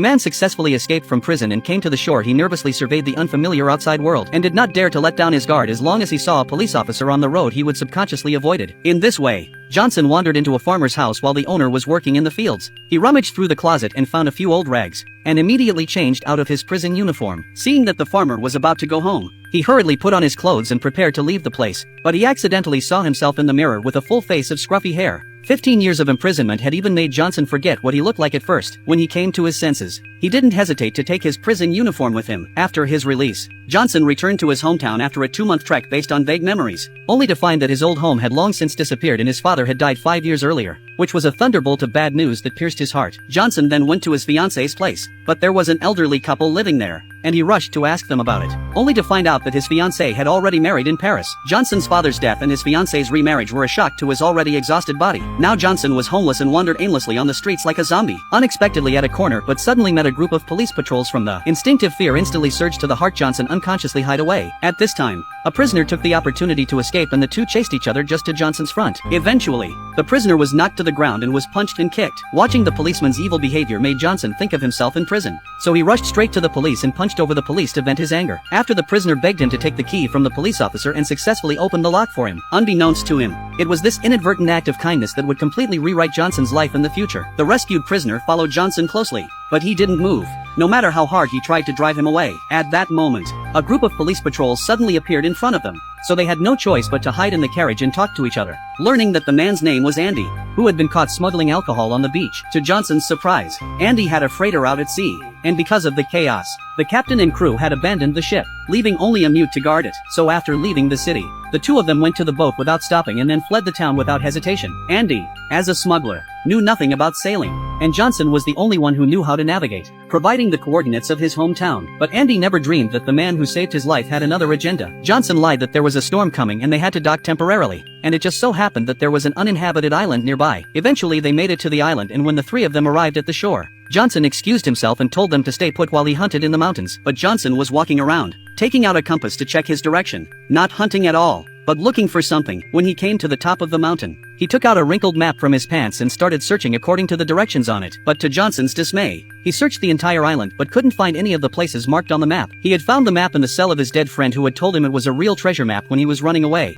The man successfully escaped from prison and came to the shore. He nervously surveyed the unfamiliar outside world and did not dare to let down his guard. As long as he saw a police officer on the road, he would subconsciously avoid it. In this way, Johnson wandered into a farmer's house while the owner was working in the fields. He rummaged through the closet and found a few old rags, and immediately changed out of his prison uniform. Seeing that the farmer was about to go home, he hurriedly put on his clothes and prepared to leave the place, but he accidentally saw himself in the mirror with a full face of scruffy hair. 15 years of imprisonment had even made Johnson forget what he looked like at first. When he came to his senses, he didn't hesitate to take his prison uniform with him. After his release, Johnson returned to his hometown after a 2-month trek based on vague memories, only to find that his old home had long since disappeared and his father had died 5 years earlier, which was a thunderbolt of bad news that pierced his heart. Johnson then went to his fiancée's place, but there was an elderly couple living there, and he rushed to ask them about it, only to find out that his fiancée had already married in Paris. Johnson's father's death and his fiancée's remarriage were a shock to his already exhausted body. Now Johnson was homeless and wandered aimlessly on the streets like a zombie. Unexpectedly at a corner but suddenly met a group of police patrols from the instinctive fear instantly surged to the heart. Johnson unconsciously hid away. At this time, a prisoner took the opportunity to escape and the two chased each other just to Johnson's front. Eventually, the prisoner was knocked to the ground and was punched and kicked. Watching the policeman's evil behavior made Johnson think of himself in prison, so he rushed straight to the police and punched over the police to vent his anger. After the prisoner begged him to take the key from the police officer and successfully opened the lock for him. Unbeknownst to him, it was this inadvertent act of kindness that would completely rewrite Johnson's life in the future. The rescued prisoner followed Johnson closely, but he didn't move, no matter how hard he tried to drive him away. At that moment, a group of police patrols suddenly appeared in front of them, so they had no choice but to hide in the carriage and talk to each other. Learning that the man's name was Andy, who had been caught smuggling alcohol on the beach, to Johnson's surprise, Andy had a freighter out at sea, and because of the chaos, the captain and crew had abandoned the ship, leaving only a mute to guard it. So after leaving the city, the two of them went to the boat without stopping and then fled the town without hesitation. Andy, as a smuggler, knew nothing about sailing, and Johnson was the only one who knew how to navigate, providing the coordinates of his hometown. But Andy never dreamed that the man who saved his life had another agenda. Johnson lied that there was a storm coming and they had to dock temporarily, and it just so happened that there was an uninhabited island nearby. Eventually they made it to the island, and when the three of them arrived at the shore, Johnson excused himself and told them to stay put while he hunted in the mountains. But Johnson was walking around, taking out a compass to check his direction, not hunting at all, but looking for something. When he came to the top of the mountain, he took out a wrinkled map from his pants and started searching according to the directions on it. But to Johnson's dismay, he searched the entire island but couldn't find any of the places marked on the map. He had found the map in the cell of his dead friend who had told him it was a real treasure map when he was running away.